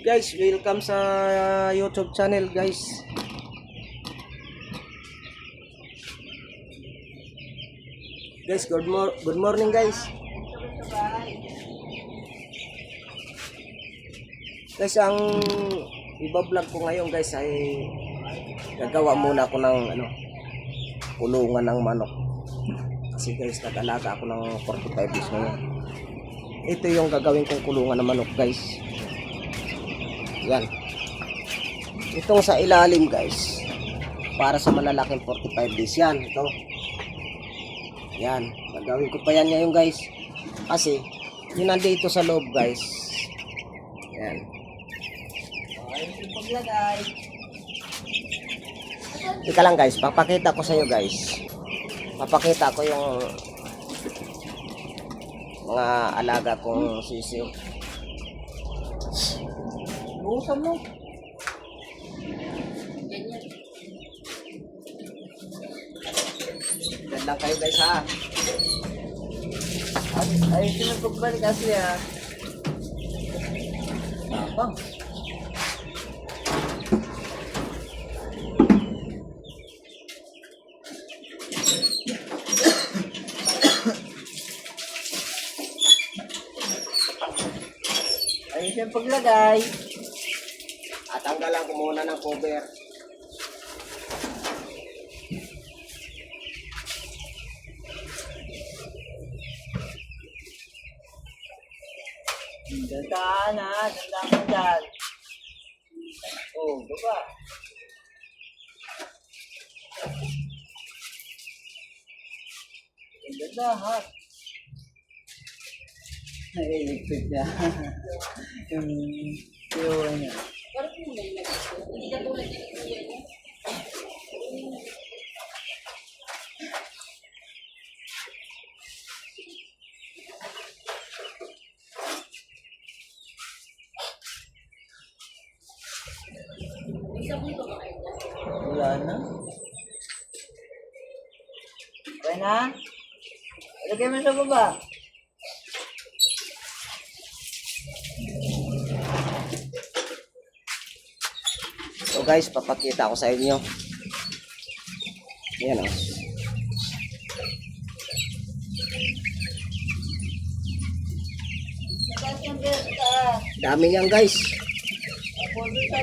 Guys, welcome sa YouTube channel, guys. Guys, good morning, guys. Guys, ang iba-vlog ko ngayon, guys, ay gagawa muna ako ng kulungan ng manok. Kasi guys, nag-alaga ako ng 45 days ngayon. Ito yung gagawin kong kulungan ng manok, guys. Yan. Itong sa ilalim, guys, para sa malalaking 45 days yan. Ito. Yan. Gagawin ko pa yan ngayon, guys. Kasi, yun nandito sa loob, guys. Yan. Okay, yung paglagay. Ika lang, guys. Papakita ko sa iyo, guys. Papakita ko yung mga alaga kong sisiw. Busan mo. Yan lang kayo, guys, ha. Ay, sinapagbalik kasi, ha. Tapang. Ayun yung paglagay. At tanggalan ko muna ng cover. Dantaan, ha. Dantaan mo dyan. Oh, diba? Ganda, ha. Nailigpit niya. Yung niya. Parang yung may nag-ito. Hindi ka tulad yung kuya niya. May sabon ka ba kayo dyan? Wala na. Okay na? Ilagay mo sa baba. So guys, papakita ko sa inyo. Ayan, o. Taas yung belt, taas. Dami niyan, guys.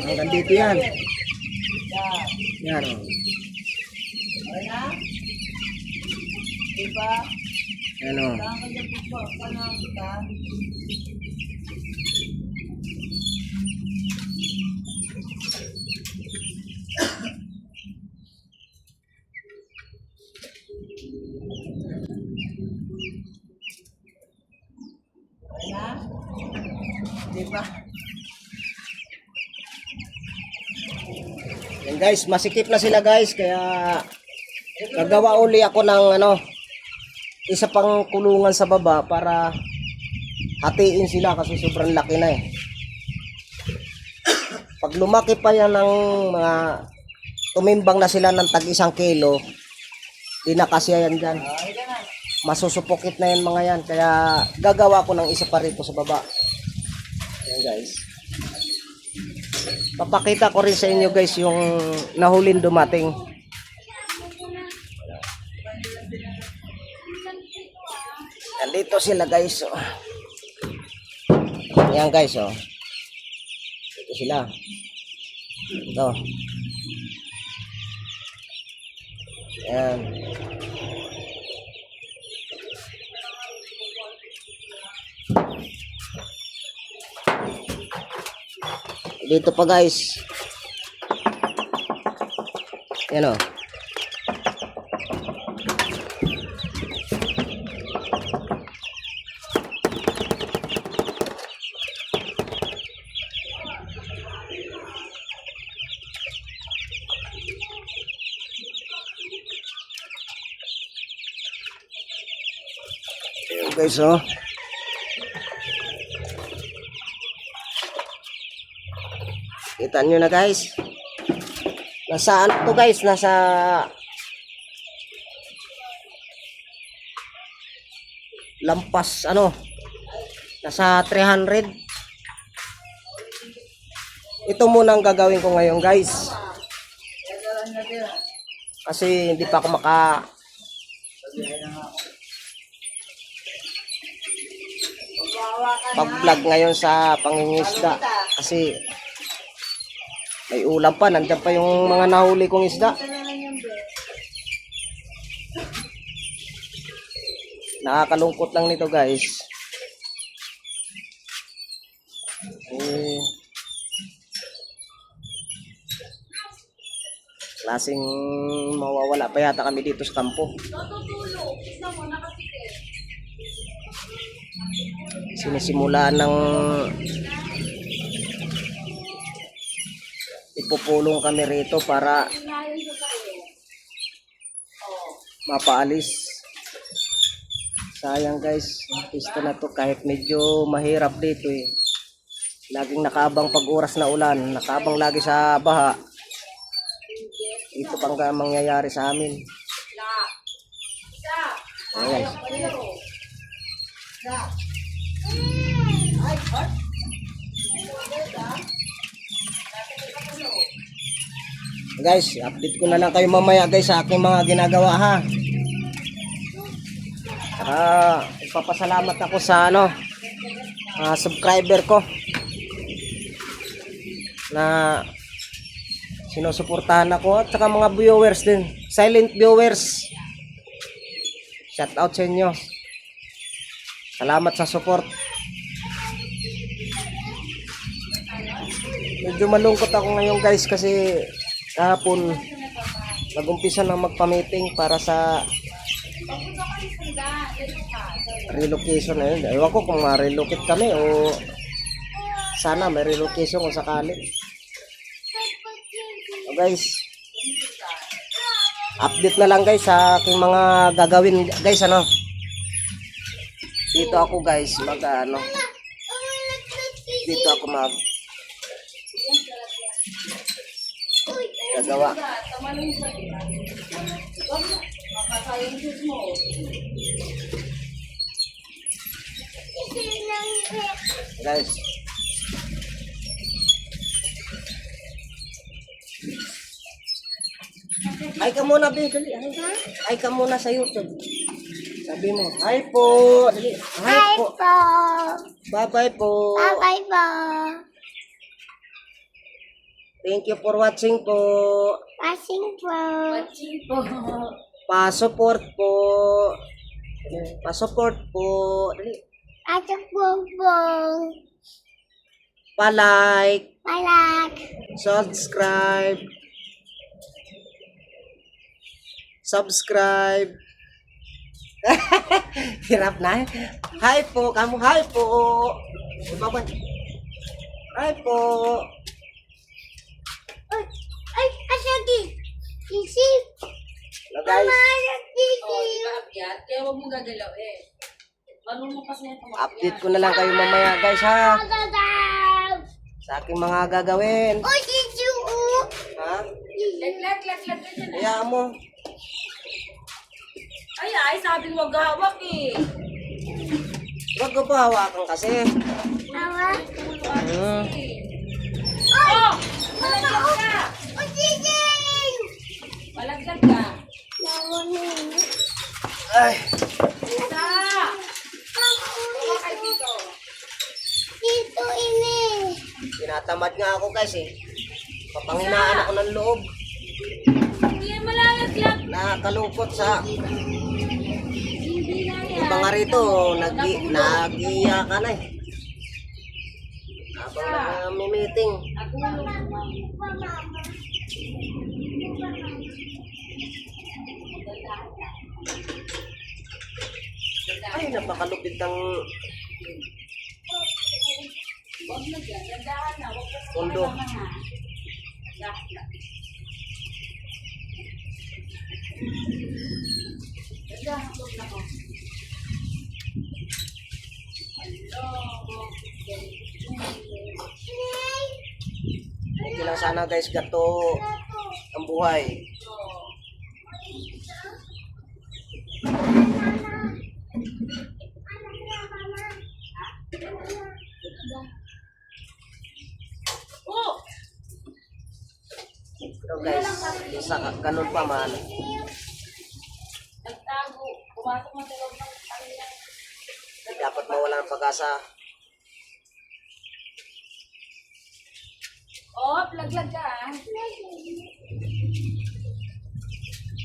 Hanggang dito yan. Yan. Yan, o. Okay na? Diba? Yan, o. Saan ka dyan po? Saan kita? Okay na? Diba? Yan, guys, masikip na sila, guys. Kaya gagawa uli ako ng isa pang kulungan sa baba para hatiin sila kasi sobrang laki na eh. Pag lumaki pa yan ng mga tumimbang na sila ng tag 1 kilo, di na kasi yan dyan. Okay ka na. Masusupukit na yan mga yan. Kaya gagawa ko ng isa pa rito sa baba. Yan, guys. Papakita ko rin sa inyo, guys, yung nahulin dumating. Nandito sila, guys. Oh. Yan, guys. Oh. Dito sila. Ito. Yan. Dito pa, guys. Yan, o. Ayan, guys, o. Kita nyo na, guys. Nasa ano to, guys? Nasa lampas nasa 300. ito muna ang gagawin ko ngayon guys. Kasi hindi pa ako pag-vlog ngayon sa pangingisda. Kasi may ulam pa, nandiyan pa yung mga nahuli kong isda. Nakakalungkot lang nito guys. Klaseng mawawala pa yata kami dito sa kampo. Tutulog. Isa mo, nakapikit. Sinisimulan ng ipupulong kami rito para Ngayon sa kayo. mapaalis. Sayang guys, ang pista na to kahit medyo mahirap dito eh. Laging nakaabang pag oras na ulan, nakaabang lagi sa baha. Ito pang mangyayari sa amin. Ayan. Guys, update ko na lang kayo mamaya guys sa aking mga ginagawa ha. Ipapasalamat ako sa subscriber ko na sinusuportahan ako at saka mga viewers din, silent viewers. Shout out sa inyo. Salamat sa support. Medyo malungkot ako ngayon guys kasi kahapon nag-umpisa na magpa-meeting para sa relocation na yun. Ewan ko kung ma-relocate kami o sana may relocation kung sakali. So guys, update na lang guys sa aking mga gagawin guys dito ako guys dito ako gagawa. Guys, ay ka muna Bi, dali. Ay ka muna sa YouTube. Sabi mo, hi po. Dali. Hi po. Bye-bye po. Bye po. Thank you for watching po. Watching po. Watching po. Pa-support po. Pa-support po. Dali. Watching po po. Pa-like. Palak. Subscribe. Subscribe. Hirap na. Hi po. Kamu hi po. Bye-bye. Hi po. Ay, asagi. Isip. Hello guys. Oh, di ba akyat? Kaya huwag mo gagalaw eh. Paano mo kasi ito Update ko na lang kayo mamaya guys ha. Dadaw. Sa aking mga gagawin. Uy, sisiu. Ha? Lag ka dyan. Hayaan mo. Ay, sabi mo gawak eh. Huwag ko pa hawakan kasi. Awa. Oh! Malaglag ka! Uy, sising. Malaglag ka. Nawanin. Ay. Isa! Huwag dito. Dito ini. Tinatamad nga ako guys eh. Papanghinaan ako ng loob. Hindi yan malalaglag. Nakakalungkot sa Hindi na yan. iba nga rito. Nag-iya ka na eh. Habang nag-meeting. Ay, napakalupit ng Huwag na dyan. Dandahan na. Huwag ka Pundo. Okay lang sana guys, gato ang buhay. Oh! So guys, yung sa ganun pa man, Nagtago. Pumasok mo sa loob ng kanila. hindi dapat mawala ng pag-asa. Oh, laglag ka ah.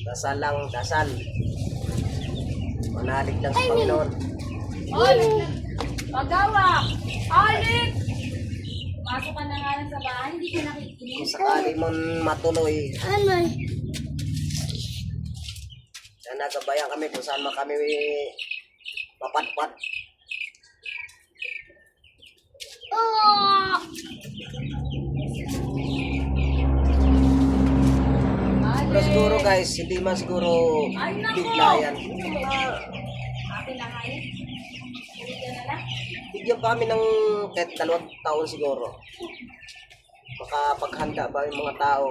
Dasal lang, dasal. Manalig lang sa Panginoon. Oh, laglag. Pagawa. Alik! Pasok ka na nga lang sa bahay, hindi ka Kung nakikinig. sakali mong matuloy, Ano? na nagabayan kami kung saan man kami mapatpat. Oh! Pero siguro guys, hindi man siguro Ay, nako! bigla yan. Akin na nga yun. Hindi ka na lang. Bigyan pa kami ng kahit 2 taon siguro. Makapaghanda ba yung mga tao?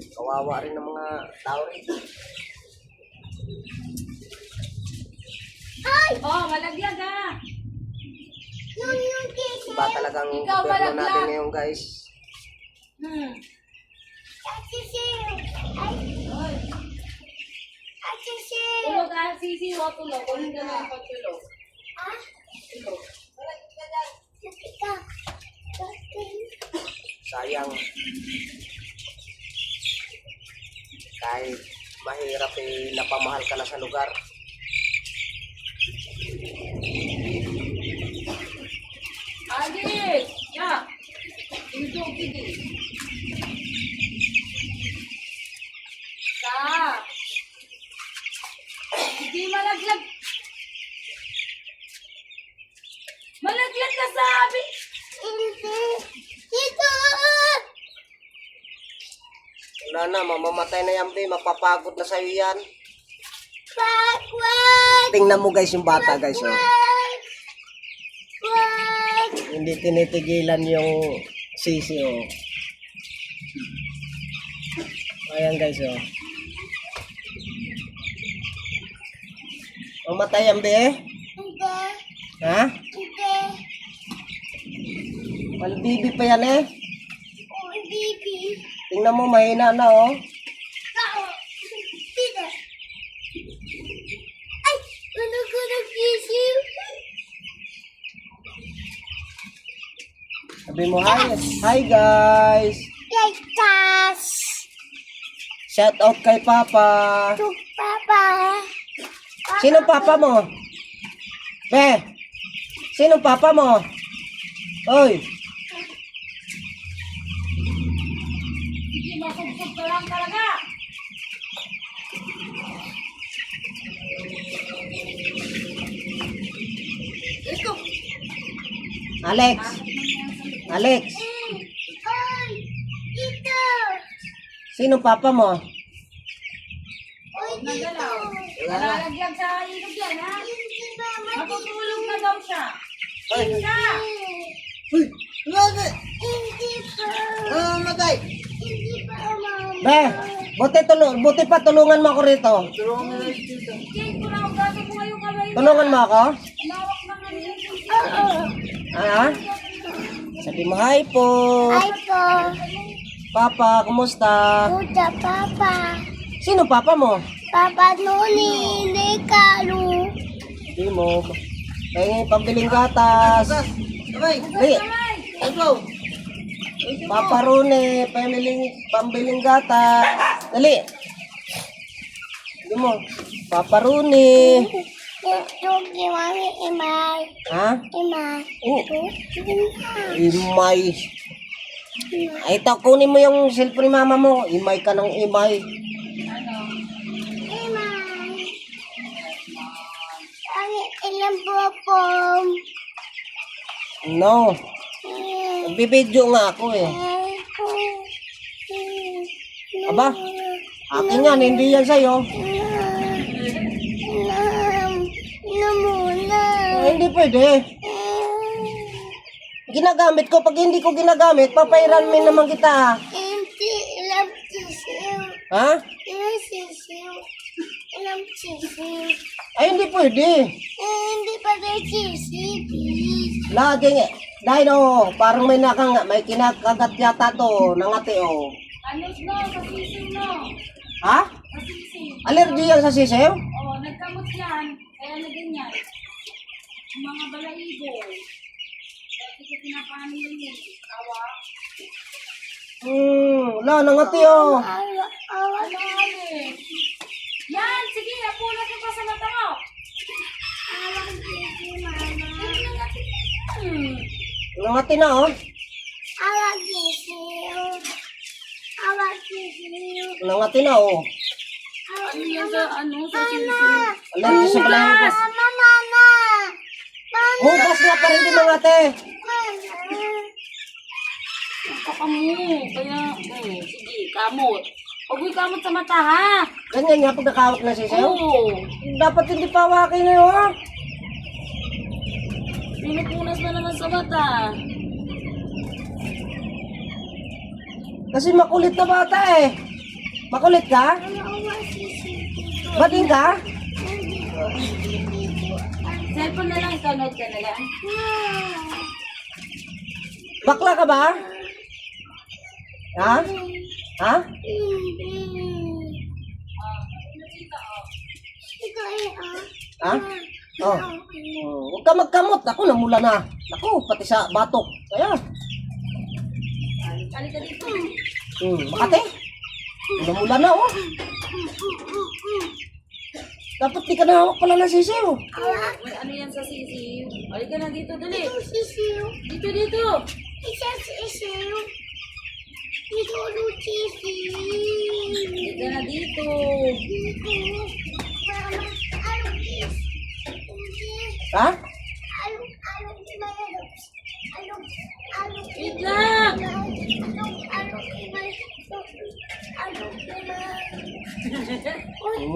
Kawawa rin ng mga tao rin. Oh, malaglag ah. Yung kisa. Iba talagang Ikaw, gobyerno malaglag. natin ngayon guys. Hmm. Asisiw. Ay, Oy. asisiw. Tulog ah, sisi o tulog. Kunin ka na yung pagtulog. Ah, Tulog. sakit ka. Sakit. Sayang. Kahit mahirap napamahal ka na sa lugar. Alik! Ya! Ito, pigi. Sa! Hindi malaglag. Malaglag ka sabi! Hindi. Dito. Wala na, mamamatay na yan, be. Mapapagod na sa'yo yan. Wag. Tingnan mo guys yung bata guys. Oh. Wag. Hindi tinitigilan yung sisi. Oh. Ayan guys. Oh. Mamatay yan, be. Hindi. Ha? Hindi. Malbibi pa yan eh. Oh, baby. Tingnan mo, mahina na oh. Tao. Dito. Ay, ano ko nag-issue? Sabi mo, hi. Hi guys. Like tas. Shout out kay Papa. To Papa. Sino Papa mo? Be. Sino Papa mo? Oy. Hindi masugsog ka lang talaga. Ito. Alex. Alex. Oy, dito. Sino Papa mo? Oy, dito. Nagalaw. Malalagyan sa ilog yan, ha? Hindi ba Matutulog na daw siya. Oy. Ka! Uy. Lagi. Hindi pa. Matay. Hindi pa, Mama. Be. Buti pa tulungan mo ako rito. Jane, kung nakagato mo ngayong kamay mo. Tulungan mo ako? Lawak na nga rin. Oo. Ha? Sabi mo, hi po. Ay po. Papa, kumusta? Puta, Papa. Sino Papa mo? Papa Noni, hindi kalu. Sabi mo, kaya pambiling gatas. Dali. Papa Rune, pambiling gatas. Dali. Sabi mo, Papa Rune. Ito, gimami imay. Ha? Imay. Oh, Imay. imay. Ay, ito, kunin mo yung cellphone ni mama mo. Imay ka ng imay. Imay. Ang ilang bopom. No. Bibidyo nga ako eh. Aba, akin yan, hindi yan sa'yo. Namuna. Ay, hindi pwede. Ginagamit ko. Pag hindi ko ginagamit, papairan mo naman kita. Hindi ilang sisiw. Ha? Ilang sisiw. Ilang sisiw. Ay, hindi pwede. Hindi pa rin sisiw, please. Laging, Dahil parang may kinakagat yata to, nangati Ano no, sa sisiw no. Ha? Sa sisiw. Allergy yan sa sisiw? Oo, nagkamot yan. Kaya na ganyan. Yung mga balahibo. Kasi ko pinapano yun eh. Awa. Wala, nangati Awa. Ano Alex? Yan, sige, napulat mo pa sa mata mo. Awa sisi mama. Nangati na Awa sisi. Awa sisi. Nangati na Ano yan sa ano? Sa sisiw. Allergy sa balahibo. Mama. Hugas nga pa rin din mangati. Baka mo. Kaya, sige, kamot. Huwag mo kamot sa mata ha. Ganyan nga pagkakawak ng sisiw. Oo. Dapat hindi pawakin na yun. Pinupunas na naman sa mata. Kasi makulit na bata eh. Makulit ka? Awa sisi. Bading ka? Cellphone na lang, ikaw note ka na lang. Bakla ka ba? Ha? Ha? Ha? Oh. Huwag ka magkamot. Ako namula na. Ako, pati sa batok. Kaya. Halika dito. Makati. Namula na Dapat di ka nahawak pala ng sisiw. May ano yan sa sisiw? Halika na dito, dali. Sisiw. Dito, dito. Isa sisiw. Ito ulit sisiw. Halika na dito. Mama, anong is? Ha? Anong Wait lang.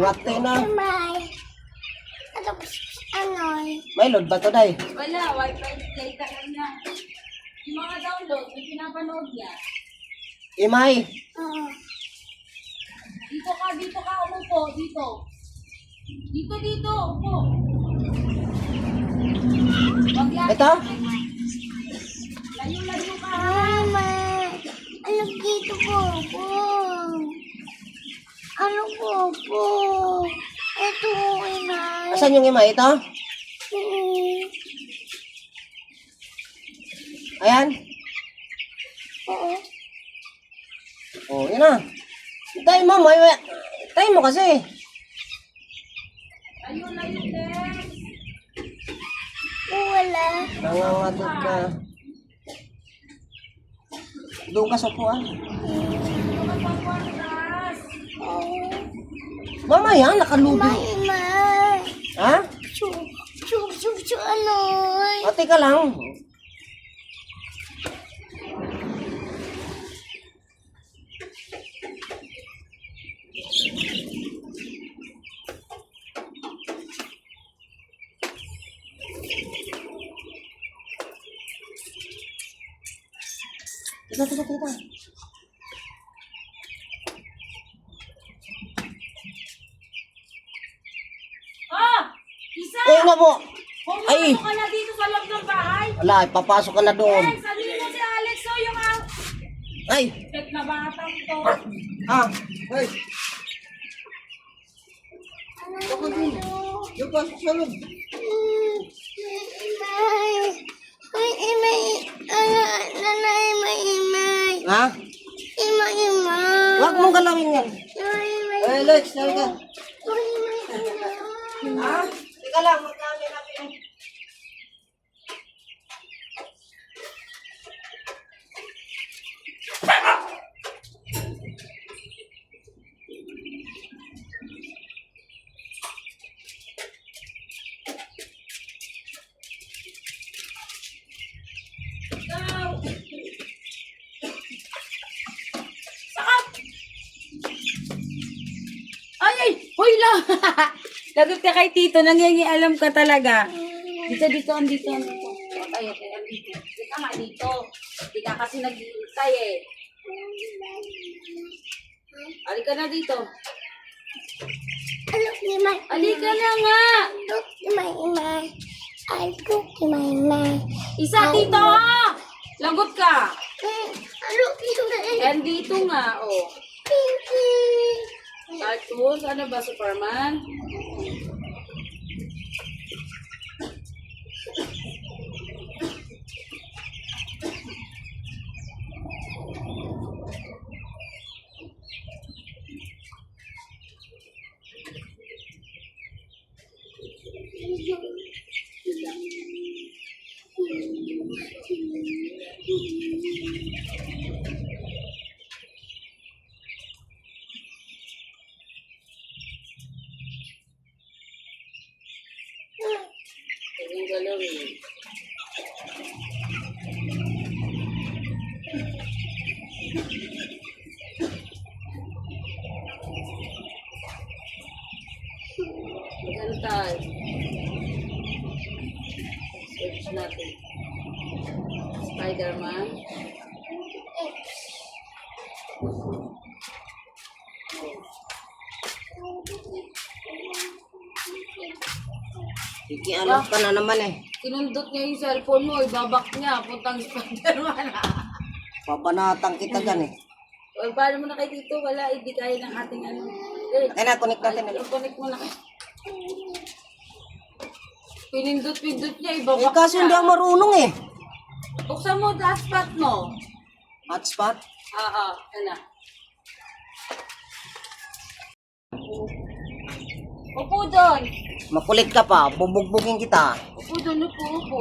Ngate na. Anoy. May load ba to, day? Wala, wifi data lang na. Yung mga download, may pinapanood niya. Imay. Dito ka, umupo, dito. Dito, upo. Ito? Layo ka. Mama, ano dito po? Ano po? Ito inay. Asan yung imay? Ito? Ayan. Oo. Oh, yun na. Tayo mo, tayo mo kasi. Layo, Lex. Wala. Nangangatog ka. Doon ka sa upuan. Mamaya, nakalubi. Imay. Ha? Anoy. Ate ka lang. Tita. Isa! Na mo. Ay. Pumasok ka na dito sa loob ng bahay. Wala, papasok ka na doon. Yes, sabihin mo si Alex, yung Ay. pet na batang to. Ha? Ay. Yung pasok sa loob. Ha? Huwag mong galawin yan. Eh, Lex, dali ka. Ha? Teka lang, magkami natin. Ay! Hoy lang! Lagot ka kay Tito, nangyayang ka talaga. Dito. Andito. Ay, andito. Hindi ka nga dito. Hindi ka kasi nag-iintay eh. Halika na dito. Halika na nga! Look, Imay. I look, Imay. Isa dito! Lagot ka! Ano yun eh? And dito nga, oh. Pinky. Cartoons, ano ba, Superman? Yung galawin. Gantal. Search natin. Spider-Man. Kikialam ka na naman eh. Kinundot niya yung cellphone mo, ibabak niya, puntang Spider-Man. Pabanatang kita gan eh. O, paano mo na kay dito? Wala, hindi kaya ng ating ano. Eh, Okay na, connect natin. connect mo na. Pinindot-pindot niya, Eh, ibabak kaso hindi ako marunong eh. Buksan mo hotspot mo. Hotspot? Ano. Upo doon. Makulit ka pa, bubugbugin kita. Upo doon, upo.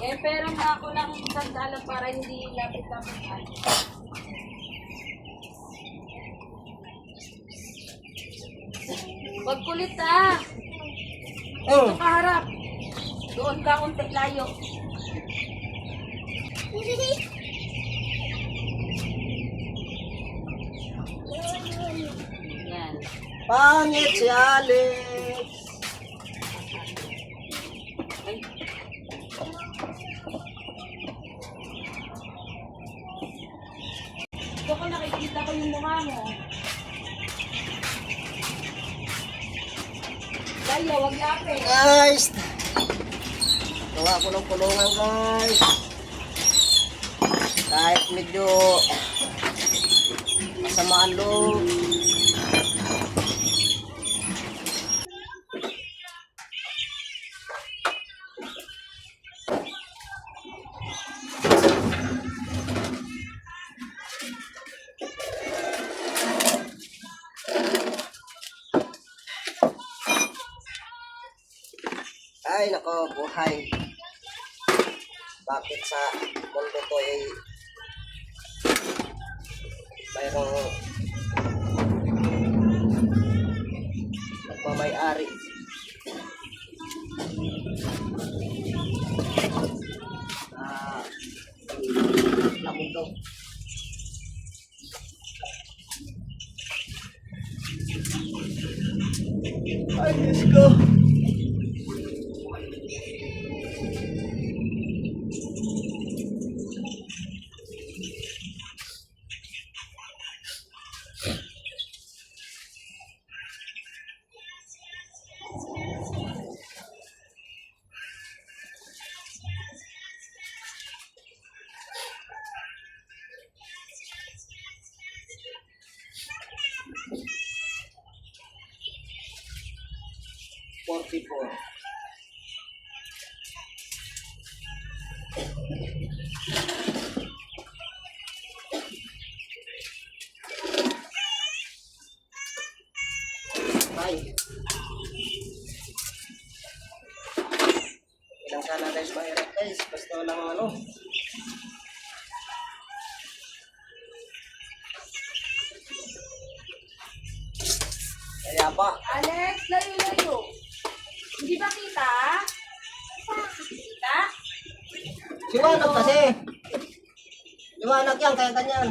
Eh, pero nga ako lang $1 para hindi lapit-lapit. Wag kulit Dito ka harap. Doon ka unti layo. Yan. Pangit si Alex. Ay. Ito ko nakikita ko yung mukha mo. Layo, wag lapit. Guys, gawa ko ng kulungan guys. Kahit medyo masamaan loob. Ay, nako, buhay. Bakit sa mundo to ay mayroong nagmamay-ari? Na mundo. Ay, let's go. Forty-four. Ay. Ilang sana guys, mahirap guys. Basta walang ano. Kaya pa. Alex, layo. Hindi ba kita? Kita? Liwanag kasi. Liwanag yan, kaya ganyan.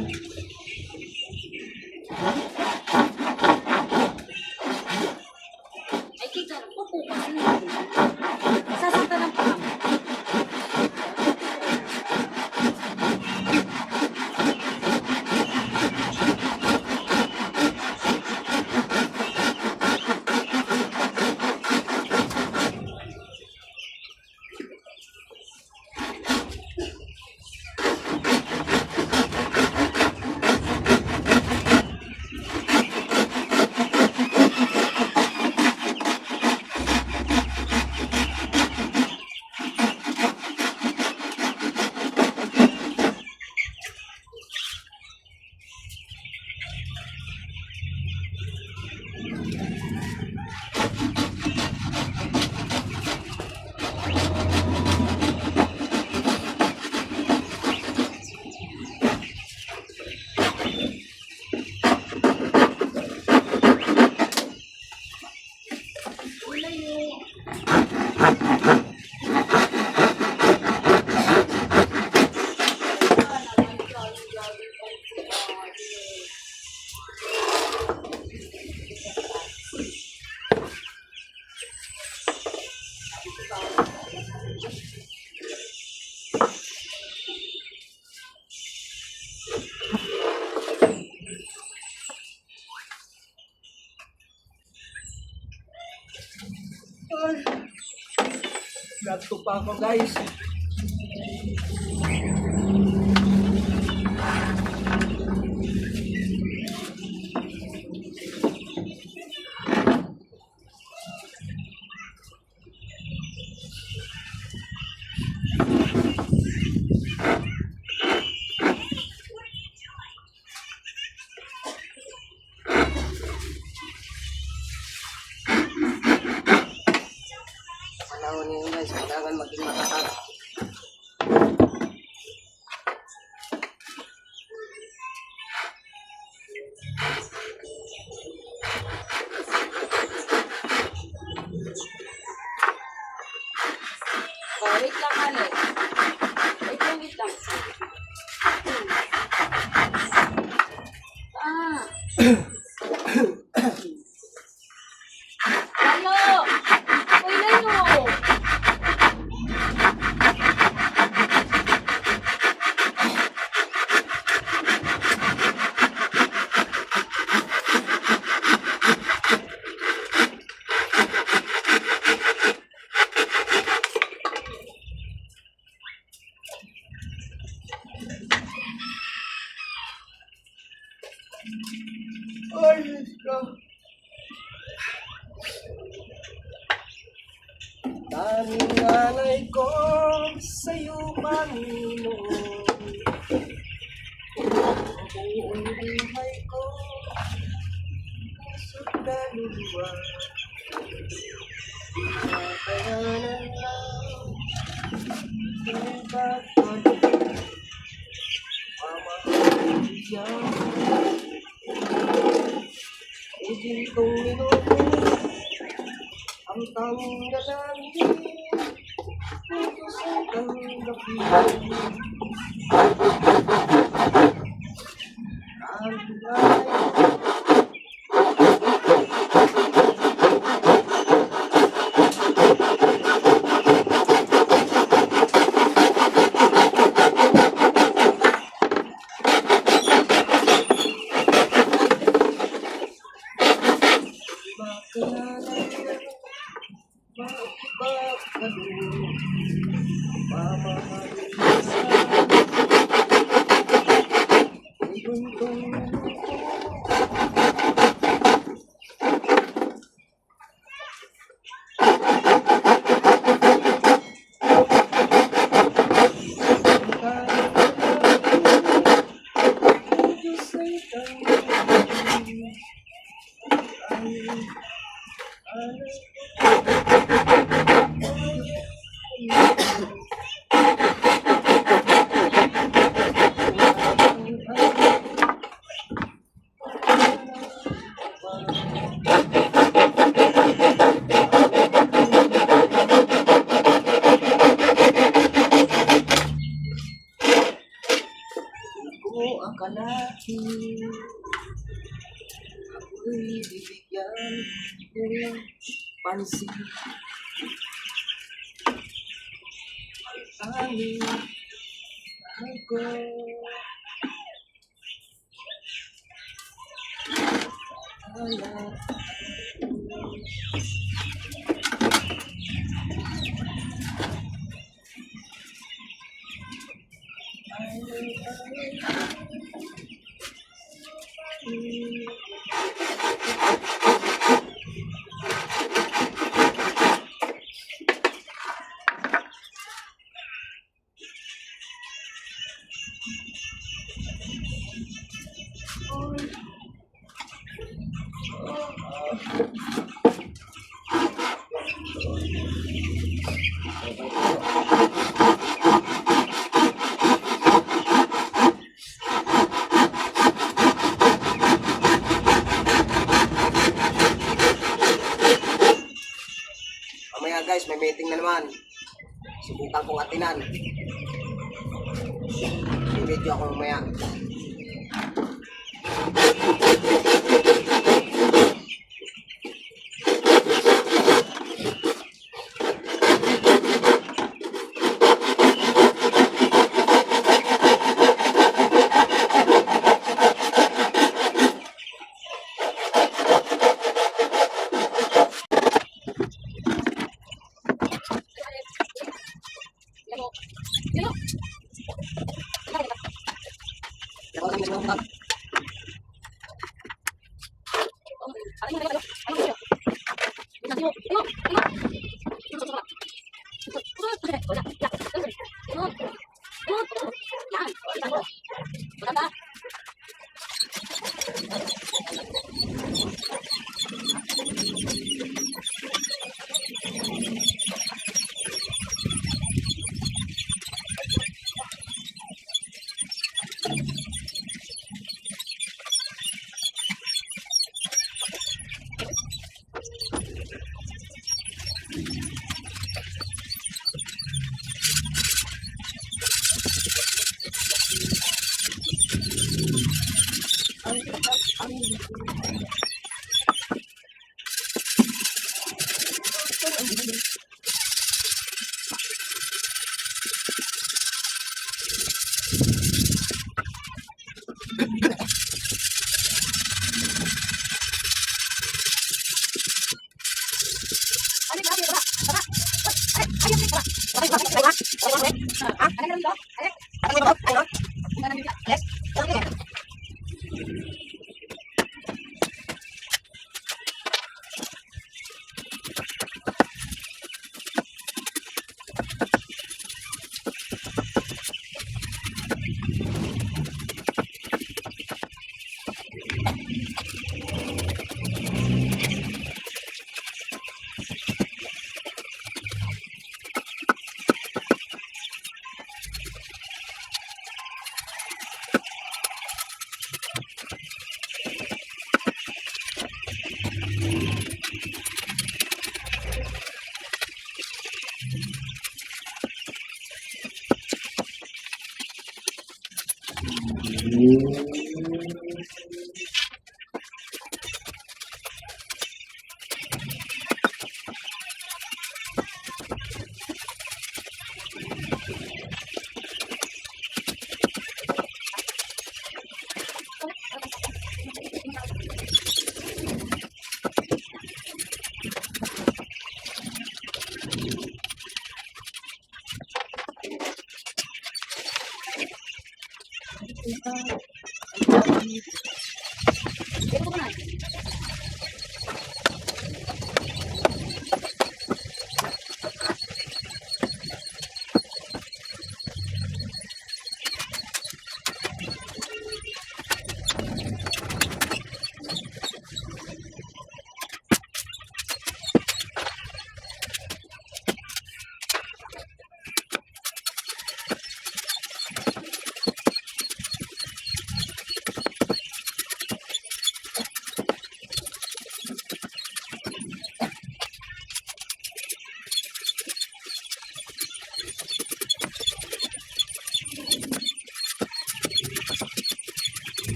Ay, kita. Upo ka. Sasakta ng paa mo. Nagto pa ako guys. Panahon niyo guys, kailangan maging matatag. Oh, wait lang, Alex. Wait lang, wait lang. Ah. Layo! Uy, layo! Ay, ka. Tanging alay ko sa'yo, Panginoon. Ang buong buhay ko, puso't kaluluwa. Pinakayanan lang, pinagpapalala. Mamahalin ay gintong minuto, ang tanging dalangin, ito sa tanggapin. Ang buhay ko akalain, ako'y bibigyan ng pansin. Ang tanging mahal ko, mamaya guys, may meeting na naman. Subukan kong atinan. I-video ako mamaya.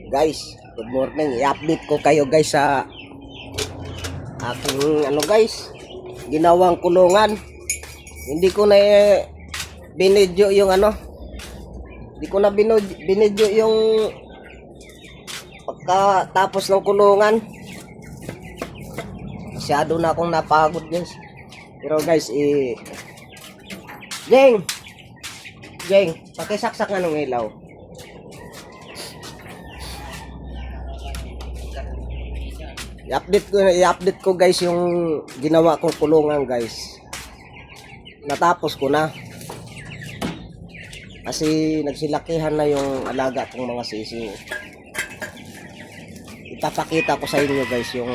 Guys, good morning. I-update ko kayo guys sa aking guys, ginawang kulungan. Hindi ko na binidyo yung hindi ko na binidyo yung pagkatapos ng kulungan. Masyado na akong napagod guys. Pero guys, Jeng, pakisaksak nga ng ilaw. I-update ko guys yung ginawa kong kulungan guys. Natapos ko na. Kasi nagsilakihan na yung alaga kong mga sisiw. Ipapakita ko sa inyo guys yung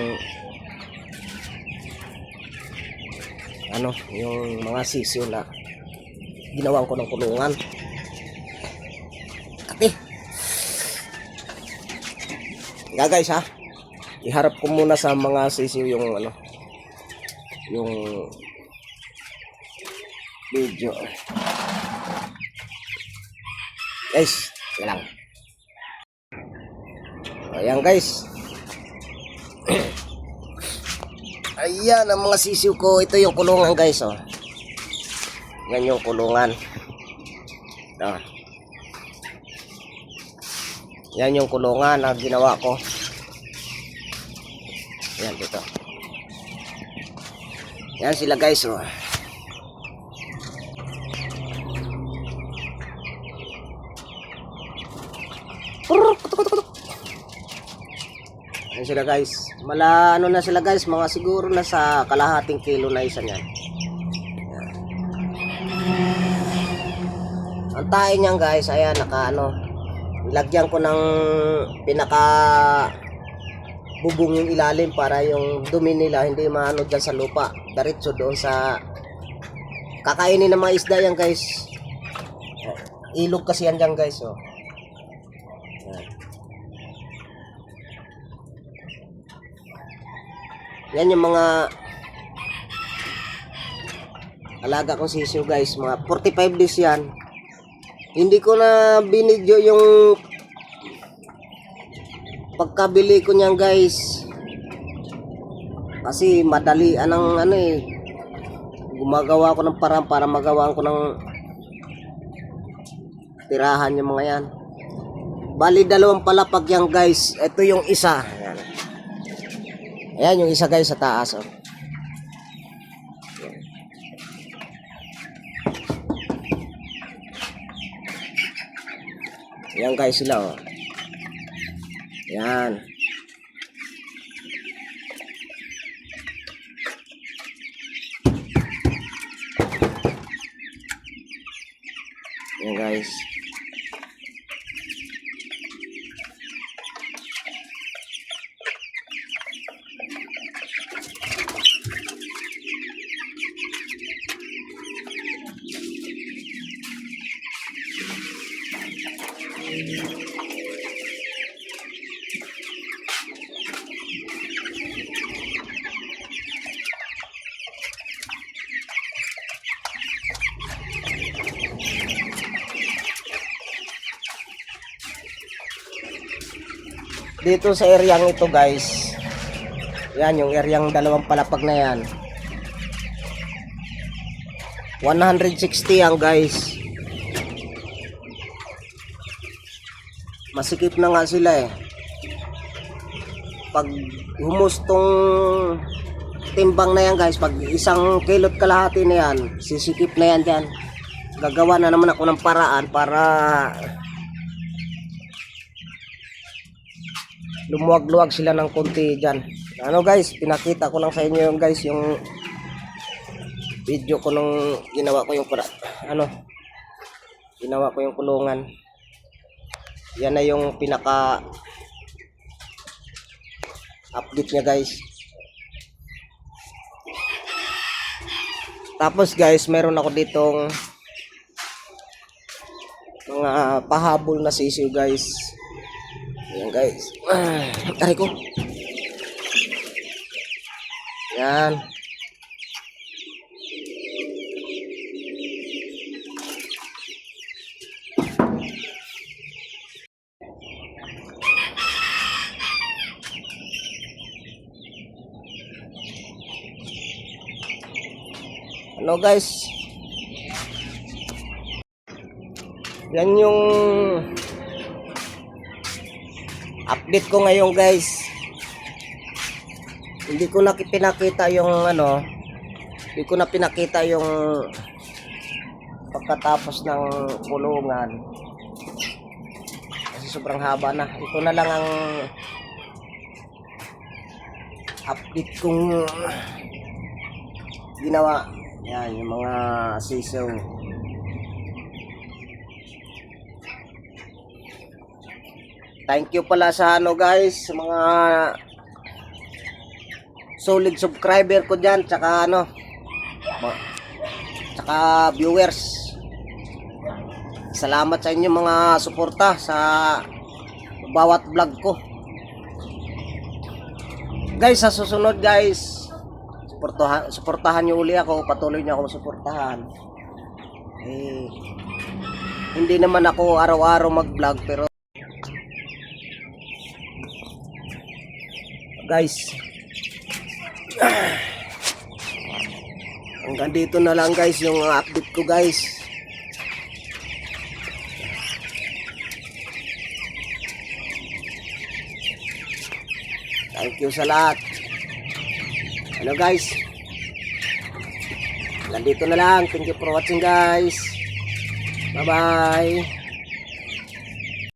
yung mga sisiw na ginawan ko ng kulungan. Kati. Nga guys ha. Iharap ko muna sa mga sisiw yung yung video. Guys, yan lang. Ayan guys. Ayan ang mga sisiw ko. Ito yung kulungan guys, oh. Yan yung kulungan. Yan yung kulungan na ginawa ko. Yan dito. Yan sila guys, oh. Yan sila guys. Na sila guys, mga siguro na sa kalahating kilo na isa niyan. Yan. Ang tae niyan guys, ayan nilagyan ko ng pinaka bubong yung ilalim para yung dumi nila hindi maano dyan sa lupa, diretso doon sa Kakainin ng mga isda yan guys. Ilog kasi yan dyan guys. Oh. Yan yung mga alaga kong sisiyo guys. Mga 45 days yan. Hindi ko na binidyo yung pagkabili ko niyan guys. Kasi madali anong ano eh. Gumagawa ko ng parang para magawaan ko ng tirahan yung mga yan. Bali 2 palapag yan guys. Ito yung isa. Ayan. Ayan yung isa guys sa taas. Oh. Ayan guys sila. Oh. Ayan. Ayan guys. Dito sa areang ito guys, yan yung areang 2 palapag na yan, 160 ang guys. Masikip na nga sila eh. Pag humustong timbang na yan guys, pag 1 kilot kalahati na yan, sisikip na yan dyan. Gagawa na naman ako ng paraan para lumuwag-luwag sila ng konti dyan. Ano guys, pinakita ko lang sa inyo yung guys yung video ko nung ginawa ko yung ginawa ko yung kulungan. Yan na yung pinaka update niya guys. Tapos guys, meron ako ditong mga pahabol na sisiw guys. Ayan guys. Aray ko. Yan. Ano guys? Yan yung update ko ngayon guys. Hindi ko na pinakita yung hindi ko na pinakita yung pagkatapos ng kulungan kasi sobrang haba na. Ito na lang ang update kong ginawa. Yan yung mga sisiw. Thank you pala sa guys, sa mga solid subscriber ko dyan, tsaka tsaka viewers. Salamat sa inyo mga suporta sa bawat vlog ko. Guys, sa susunod guys, suportahan nyo uli ako, patuloy nyo ako suportahan. Hindi naman ako araw-araw mag-vlog, pero guys, hanggang dito na lang guys yung update ko guys. Thank you sa lahat. Ano guys, hanggang dito na lang. Thank you for watching guys. Bye bye.